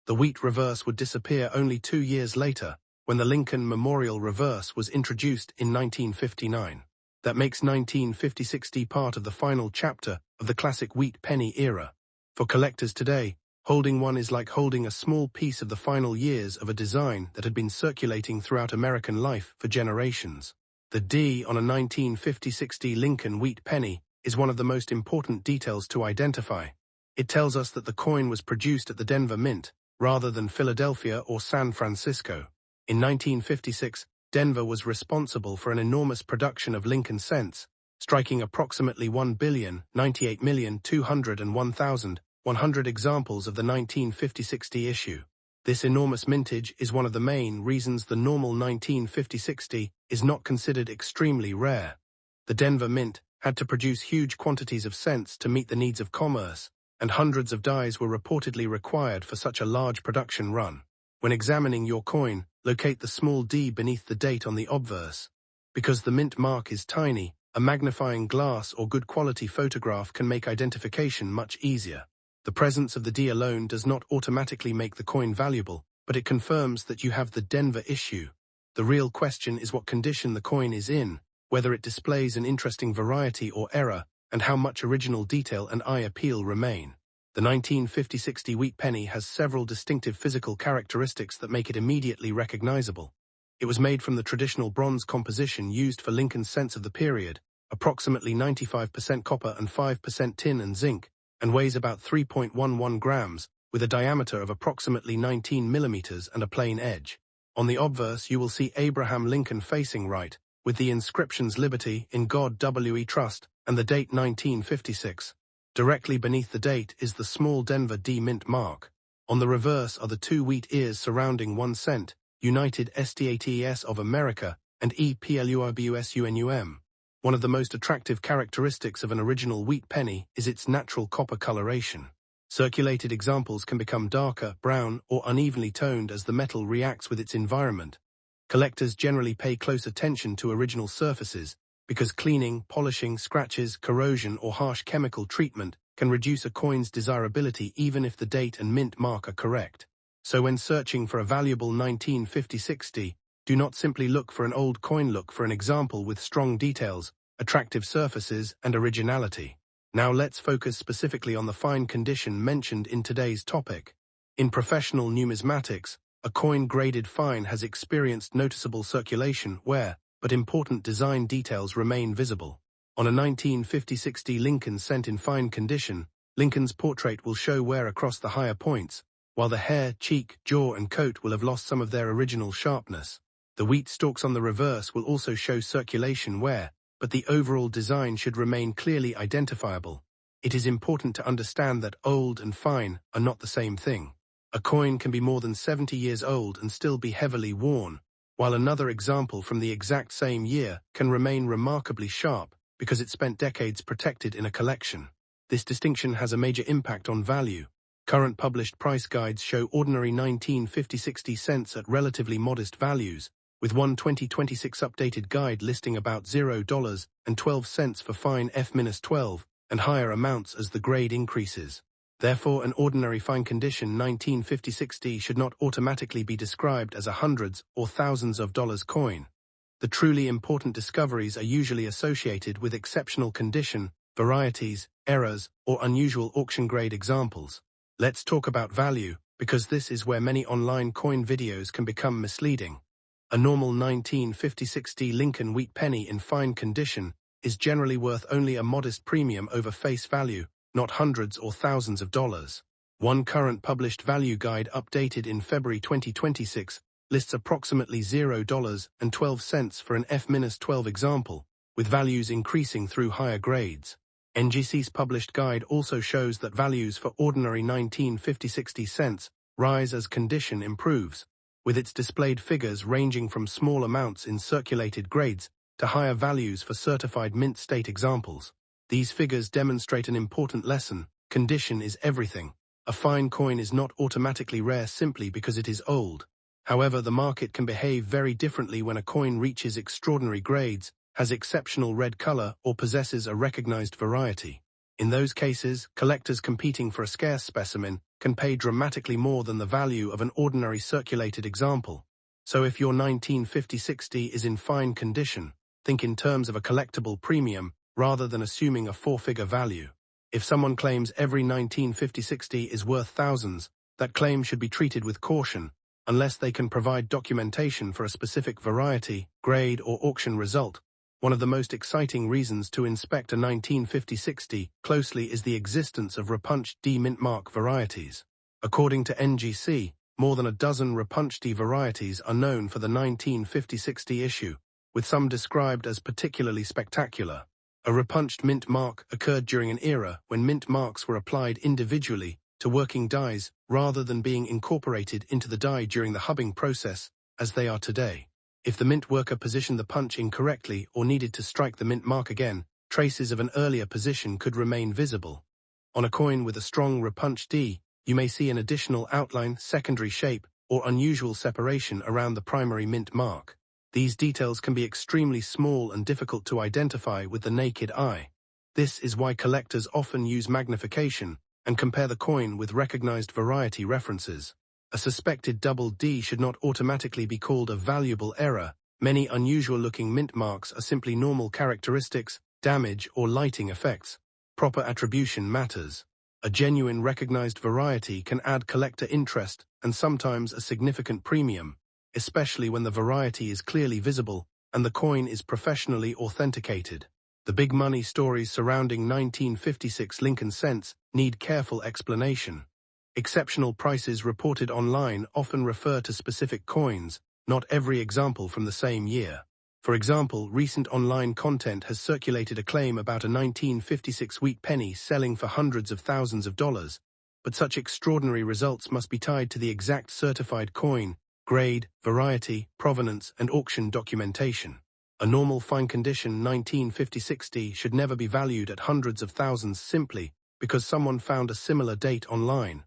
The wheat reverse would disappear only 2 years later, when the Lincoln Memorial Reverse was introduced in 1959. That makes 1950-60 part of the final chapter of the classic wheat penny era. For collectors today, holding one is like holding a small piece of the final years of a design that had been circulating throughout American life for generations. The D on a 1950-60 Lincoln wheat penny is one of the most important details to identify. It tells us that the coin was produced at the Denver Mint, rather than Philadelphia or San Francisco. In 1956, Denver was responsible for an enormous production of Lincoln cents, striking approximately 1,098,201,100 examples of the 1950-60 issue. This enormous mintage is one of the main reasons the normal 1950-60 is not considered extremely rare. The Denver Mint had to produce huge quantities of cents to meet the needs of commerce, and hundreds of dies were reportedly required for such a large production run. When examining your coin, locate the small d beneath the date on the obverse. Because the mint mark is tiny, a magnifying glass or good quality photograph can make identification much easier. The presence of the D alone does not automatically make the coin valuable, but it confirms that you have the Denver issue. The real question is what condition the coin is in, whether it displays an interesting variety or error, and how much original detail and eye appeal remain. The 1950-60 wheat penny has several distinctive physical characteristics that make it immediately recognizable. It was made from the traditional bronze composition used for Lincoln cents of the period, approximately 95% copper and 5% tin and zinc, and weighs about 3.11 grams, with a diameter of approximately 19 millimeters and a plain edge. On the obverse you will see Abraham Lincoln facing right, with the inscriptions Liberty, in God we trust, and the date 1956. Directly beneath the date is the small Denver D mint mark. On the reverse are the 2 wheat ears surrounding 1 cent, United States of America, and EPLURBUSUNUM. One of the most attractive characteristics of an original wheat penny is its natural copper coloration. Circulated examples can become darker, brown, or unevenly toned as the metal reacts with its environment. Collectors generally pay close attention to original surfaces, because cleaning, polishing, scratches, corrosion, or harsh chemical treatment can reduce a coin's desirability even if the date and mint mark are correct. So when searching for a valuable 1950-60, do not simply look for an old coin, look for an example with strong details, attractive surfaces, and originality. Now let's focus specifically on the fine condition mentioned in today's topic. In professional numismatics, a coin graded fine has experienced noticeable circulation where, but important design details remain visible. On a 1950-60 Lincoln cent in fine condition, Lincoln's portrait will show wear across the higher points, while the hair, cheek, jaw, and coat will have lost some of their original sharpness. The wheat stalks on the reverse will also show circulation wear, but the overall design should remain clearly identifiable. It is important to understand that old and fine are not the same thing. A coin can be more than 70 years old and still be heavily worn, while another example from the exact same year can remain remarkably sharp because it spent decades protected in a collection. This distinction has a major impact on value. Current published price guides show ordinary 1950-60 cents at relatively modest values, with one 2026 updated guide listing about $0.12 for fine F-12 and higher amounts as the grade increases. Therefore, an ordinary fine condition 1950-60 should not automatically be described as a hundreds or thousands of dollars coin. The truly important discoveries are usually associated with exceptional condition, varieties, errors, or unusual auction-grade examples. Let's talk about value, because this is where many online coin videos can become misleading. A normal 1950-60 Lincoln wheat penny in fine condition is generally worth only a modest premium over face value, not hundreds or thousands of dollars. One current published value guide updated in February 2026 lists approximately $0.12 for an F-12 example, with values increasing through higher grades. NGC's published guide also shows that values for ordinary 1950-60 cents rise as condition improves, with its displayed figures ranging from small amounts in circulated grades to higher values for certified mint state examples. These figures demonstrate an important lesson: condition is everything. A fine coin is not automatically rare simply because it is old. However, the market can behave very differently when a coin reaches extraordinary grades, has exceptional red color, or possesses a recognized variety. In those cases, collectors competing for a scarce specimen can pay dramatically more than the value of an ordinary circulated example. So if your 1950-60 is in fine condition, think in terms of a collectible premium rather than assuming a four-figure value. If someone claims every 1950-60 is worth thousands, that claim should be treated with caution, unless they can provide documentation for a specific variety, grade, or auction result. One of the most exciting reasons to inspect a 1950-60 closely is the existence of Repunched D mint mark varieties. According to NGC, more than a dozen Repunched D varieties are known for the 1950-60 issue, with some described as particularly spectacular. A Repunched mint mark occurred during an era when mint marks were applied individually to working dies rather than being incorporated into the die during the hubbing process, as they are today. If the mint worker positioned the punch incorrectly or needed to strike the mint mark again, traces of an earlier position could remain visible. On a coin with a strong Repunched D, you may see an additional outline, secondary shape, or unusual separation around the primary mint mark. These details can be extremely small and difficult to identify with the naked eye. This is why collectors often use magnification and compare the coin with recognized variety references. A suspected double D should not automatically be called a valuable error. Many unusual-looking mint marks are simply normal characteristics, damage, or lighting effects. Proper attribution matters. A genuine recognized variety can add collector interest and sometimes a significant premium, especially when the variety is clearly visible and the coin is professionally authenticated. The big money stories surrounding 1956 Lincoln cents need careful explanation. Exceptional prices reported online often refer to specific coins, not every example from the same year. For example, recent online content has circulated a claim about a 1956 wheat penny selling for hundreds of thousands of dollars, but such extraordinary results must be tied to the exact certified coin, grade, variety, provenance, and auction documentation. A normal fine condition 1950-60 should never be valued at hundreds of thousands simply because someone found a similar date online.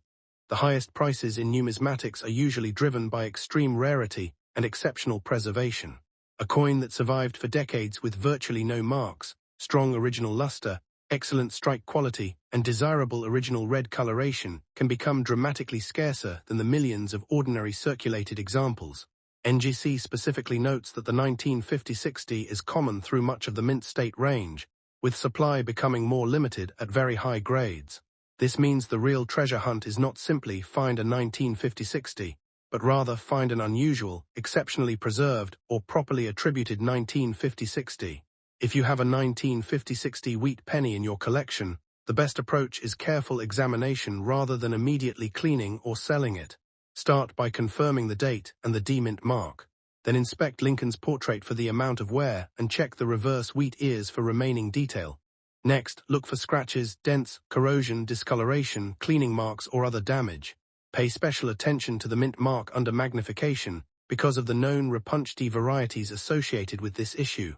The highest prices in numismatics are usually driven by extreme rarity and exceptional preservation. A coin that survived for decades with virtually no marks, strong original luster, excellent strike quality, and desirable original red coloration can become dramatically scarcer than the millions of ordinary circulated examples. NGC specifically notes that the 1950-60 is common through much of the mint state range, with supply becoming more limited at very high grades. This means the real treasure hunt is not simply find a 1950-60, but rather find an unusual, exceptionally preserved, or properly attributed 1950-60. If you have a 1950-60 wheat penny in your collection, the best approach is careful examination rather than immediately cleaning or selling it. Start by confirming the date and the D-mint mark. Then inspect Lincoln's portrait for the amount of wear and check the reverse wheat ears for remaining detail. Next, look for scratches, dents, corrosion, discoloration, cleaning marks, or other damage. Pay special attention to the mint mark under magnification because of the known Repunched D varieties associated with this issue.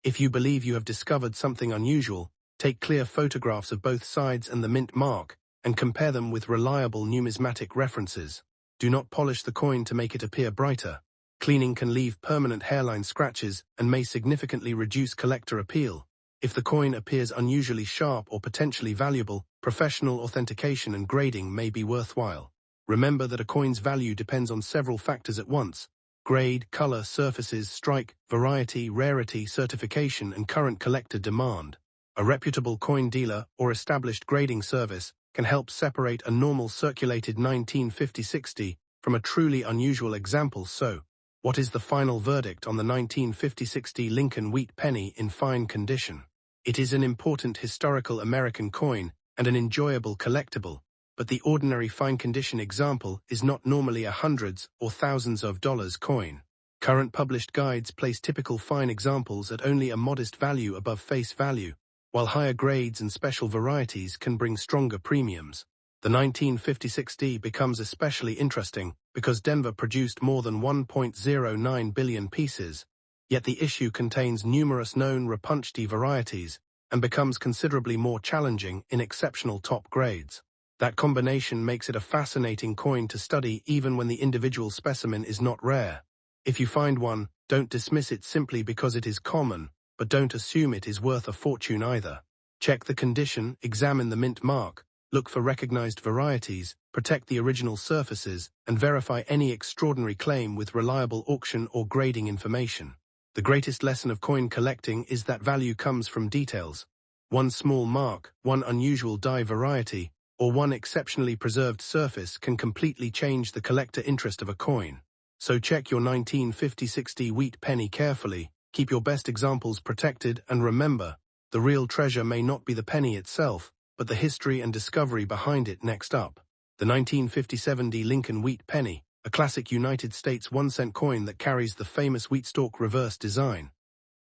If you believe you have discovered something unusual, take clear photographs of both sides and the mint mark and compare them with reliable numismatic references. Do not polish the coin to make it appear brighter. Cleaning can leave permanent hairline scratches and may significantly reduce collector appeal. If the coin appears unusually sharp or potentially valuable, professional authentication and grading may be worthwhile. Remember that a coin's value depends on several factors at once: grade, color, surfaces, strike, variety, rarity, certification, and current collector demand. A reputable coin dealer or established grading service can help separate a normal circulated 1950-60 from a truly unusual example. So, what is the final verdict on the 1950-60 Lincoln wheat penny in fine condition? It is an important historical American coin and an enjoyable collectible, but the ordinary fine condition example is not normally a hundreds or thousands of dollars coin. Current published guides place typical fine examples at only a modest value above face value, while higher grades and special varieties can bring stronger premiums. The 1956D becomes especially interesting because Denver produced more than 1.09 billion pieces, yet the issue contains numerous known Rapunchti varieties and becomes considerably more challenging in exceptional top grades. That combination makes it a fascinating coin to study even when the individual specimen is not rare. If you find one, don't dismiss it simply because it is common, but don't assume it is worth a fortune either. Check the condition, examine the mint mark, look for recognized varieties, protect the original surfaces, and verify any extraordinary claim with reliable auction or grading information. The greatest lesson of coin collecting is that value comes from details. One small mark, one unusual die variety, or one exceptionally preserved surface can completely change the collector interest of a coin. So check your 1950-60 wheat penny carefully, keep your best examples protected, and remember, the real treasure may not be the penny itself, but the history and discovery behind it. Next up, the 1950-70 Lincoln wheat penny, a classic United States 1-cent coin that carries the famous wheat stalk reverse design.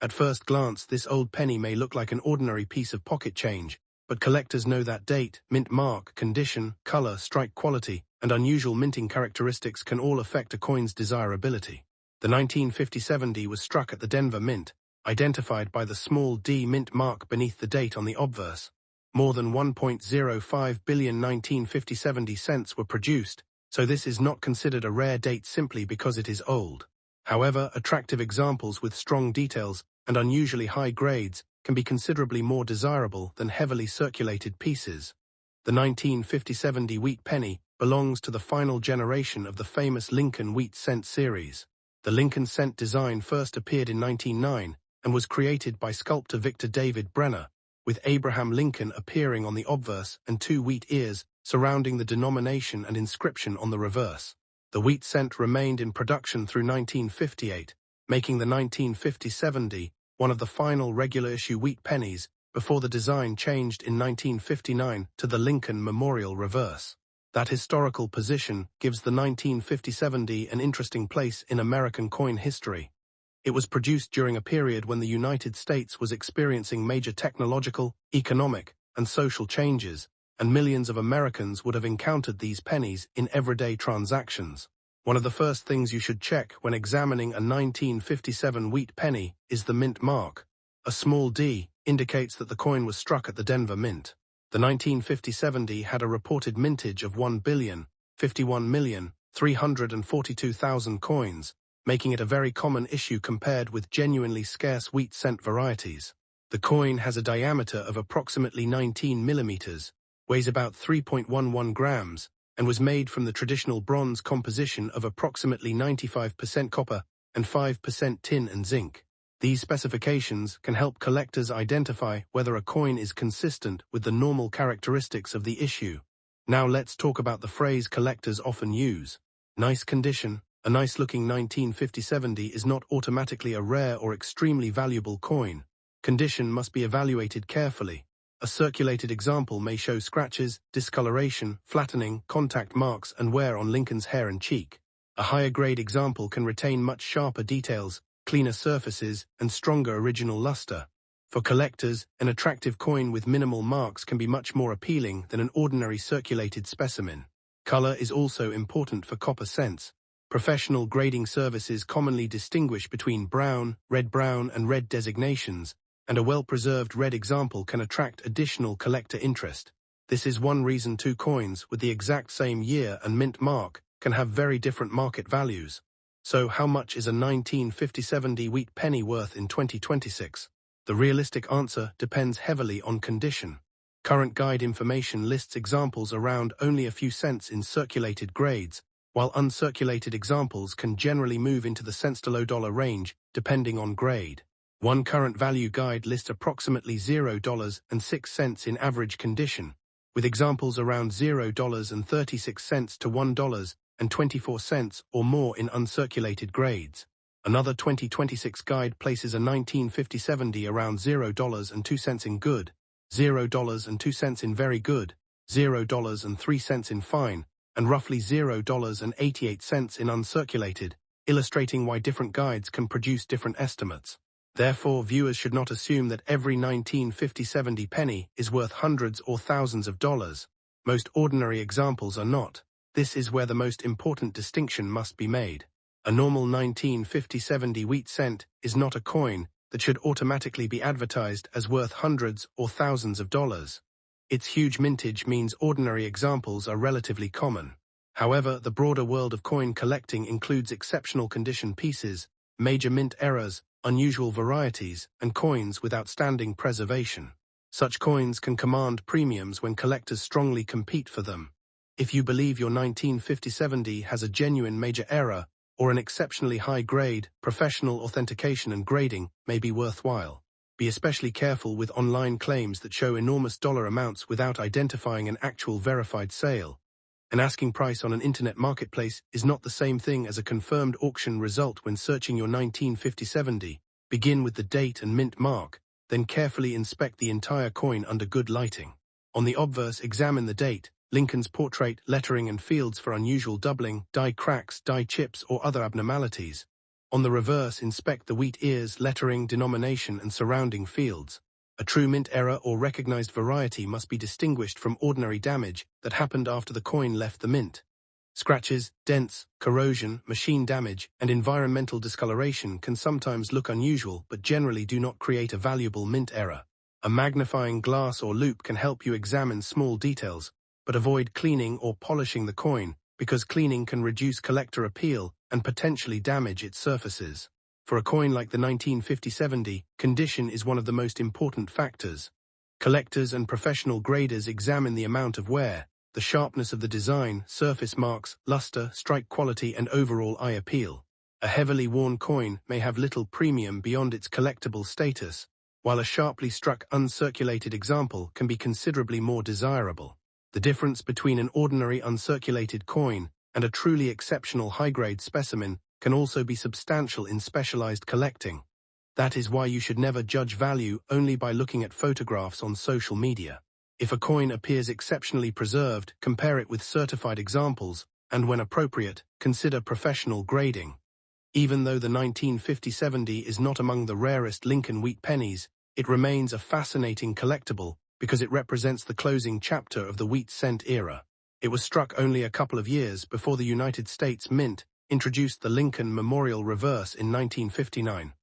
At first glance, this old penny may look like an ordinary piece of pocket change, but collectors know that date, mint mark, condition, color, strike quality, and unusual minting characteristics can all affect a coin's desirability. The 1950-70 was struck at the Denver Mint, identified by the small D mint mark beneath the date on the obverse. More than 1.05 billion 1950-70 cents were produced, so this is not considered a rare date simply because it is old. However, attractive examples with strong details and unusually high grades can be considerably more desirable than heavily circulated pieces. The 1950-70 wheat penny belongs to the final generation of the famous Lincoln wheat cent series. The Lincoln cent design first appeared in 1909 and was created by sculptor Victor David Brenner, with Abraham Lincoln appearing on the obverse and two wheat ears surrounding the denomination and inscription on the reverse. The wheat cent remained in production through 1958, making the 1950-70 one of the final regular-issue wheat pennies before the design changed in 1959 to the Lincoln Memorial reverse. That historical position gives the 1950-70 an interesting place in American coin history. It was produced during a period when the United States was experiencing major technological, economic, and social changes, and millions of Americans would have encountered these pennies in everyday transactions. One of the first things you should check when examining a 1957 wheat penny is the mint mark. A small d indicates that the coin was struck at the Denver Mint. The 1950-70 had a reported mintage of 1,051,342,000 coins, making it a very common issue compared with genuinely scarce wheat cent varieties. The coin has a diameter of approximately 19 millimeters, weighs about 3.11 grams, and was made from the traditional bronze composition of approximately 95% copper and 5% tin and zinc. These specifications can help collectors identify whether a coin is consistent with the normal characteristics of the issue. Now let's talk about the phrase collectors often use. Nice condition. A nice-looking 1950-70 is not automatically a rare or extremely valuable coin. Condition must be evaluated carefully. A circulated example may show scratches, discoloration, flattening, contact marks, and wear on Lincoln's hair and cheek. A higher-grade example can retain much sharper details, cleaner surfaces, and stronger original luster. For collectors, an attractive coin with minimal marks can be much more appealing than an ordinary circulated specimen. Color is also important for copper cents. Professional grading services commonly distinguish between brown, and red designations, and a well-preserved red example can attract additional collector interest. This is one reason two coins with the exact same year and mint mark can have very different market values. So how much is a 1950-70 wheat penny worth in 2026? The realistic answer depends heavily on condition. Current guide information lists examples around only a few cents in circulated grades, while uncirculated examples can generally move into the cents to low dollar range depending on grade. One current value guide lists approximately $0.06 in average condition, with examples around $0.36 to $1.24 or more in uncirculated grades. Another 2026 guide places a 1950-70 around $0.02 in good, $0.02 in very good, $0.03 in fine, and roughly $0.88 in uncirculated, illustrating why different guides can produce different estimates. Therefore, viewers should not assume that every 1950-70 penny is worth hundreds or thousands of dollars. Most ordinary examples are not. This is where the most important distinction must be made. A normal 1950-70 wheat cent is not a coin that should automatically be advertised as worth hundreds or thousands of dollars. Its huge mintage means ordinary examples are relatively common. However, the broader world of coin collecting includes exceptional condition pieces, major mint errors, unusual varieties, and coins with outstanding preservation. Such coins can command premiums when collectors strongly compete for them. If you believe your 1950-70 has a genuine major error, or an exceptionally high grade, professional authentication and grading may be worthwhile. Be especially careful with online claims that show enormous dollar amounts without identifying an actual verified sale. An asking price on an internet marketplace is not the same thing as a confirmed auction result when searching your 1950-70. Begin with the date and mint mark, then carefully inspect the entire coin under good lighting. On the obverse, examine the date, Lincoln's portrait, lettering and fields for unusual doubling, die cracks, die chips or other abnormalities. On the reverse, inspect the wheat ears, lettering, denomination and surrounding fields. A true mint error or recognized variety must be distinguished from ordinary damage that happened after the coin left the mint. Scratches, dents, corrosion, machine damage, and environmental discoloration can sometimes look unusual but generally do not create a valuable mint error. A magnifying glass or loupe can help you examine small details, but avoid cleaning or polishing the coin because cleaning can reduce collector appeal and potentially damage its surfaces. For a coin like the 1950-70, condition is one of the most important factors. Collectors and professional graders examine the amount of wear, the sharpness of the design, surface marks, luster, strike quality, and overall eye appeal. A heavily worn coin may have little premium beyond its collectible status, while a sharply struck uncirculated example can be considerably more desirable. The difference between an ordinary uncirculated coin and a truly exceptional high-grade specimen can also be substantial in specialized collecting. That is why you should never judge value only by looking at photographs on social media. If a coin appears exceptionally preserved, compare it with certified examples, and when appropriate, consider professional grading. Even though the 1950-70 is not among the rarest Lincoln wheat pennies, it remains a fascinating collectible because it represents the closing chapter of the wheat cent era. It was struck only a couple of years before the United States Mint introduced the Lincoln Memorial Reverse in 1959.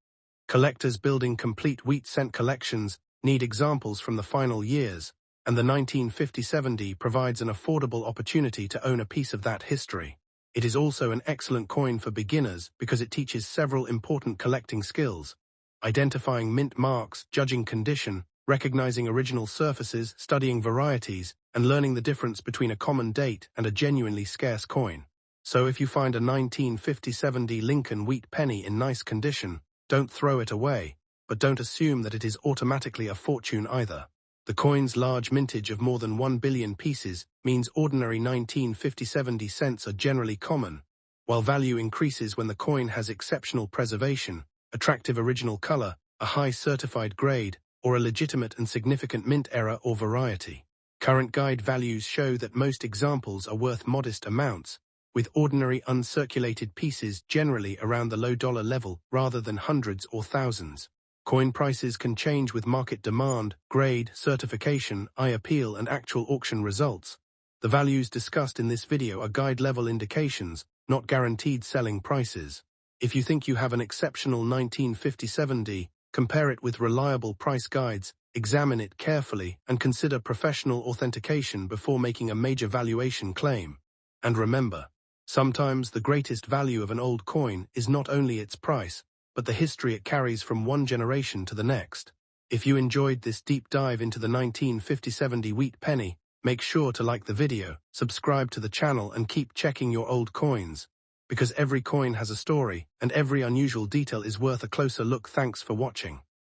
Collectors building complete wheat cent collections need examples from the final years, and the 1950-70 provides an affordable opportunity to own a piece of that history. It is also an excellent coin for beginners because it teaches several important collecting skills: identifying mint marks, judging condition, recognizing original surfaces, studying varieties, and learning the difference between a common date and a genuinely scarce coin. So if you find a 1950-70 Lincoln wheat penny in nice condition, don't throw it away, but don't assume that it is automatically a fortune either. The coin's large mintage of more than 1 billion pieces means ordinary 1950-70 cents are generally common, while value increases when the coin has exceptional preservation, attractive original color, a high certified grade, or a legitimate and significant mint error or variety. Current guide values show that most examples are worth modest amounts, with ordinary uncirculated pieces generally around the low dollar level rather than hundreds or thousands. Coin prices can change with market demand, grade, certification, eye appeal, and actual auction results. The values discussed in this video are guide-level indications, not guaranteed selling prices. If you think you have an exceptional 1950-70, compare it with reliable price guides, examine it carefully, and consider professional authentication before making a major valuation claim. And remember, sometimes the greatest value of an old coin is not only its price, but the history it carries from one generation to the next. If you enjoyed this deep dive into the 1950-70 wheat penny, make sure to like the video, subscribe to the channel, and keep checking your old coins. Because every coin has a story, and every unusual detail is worth a closer look. Thanks for watching.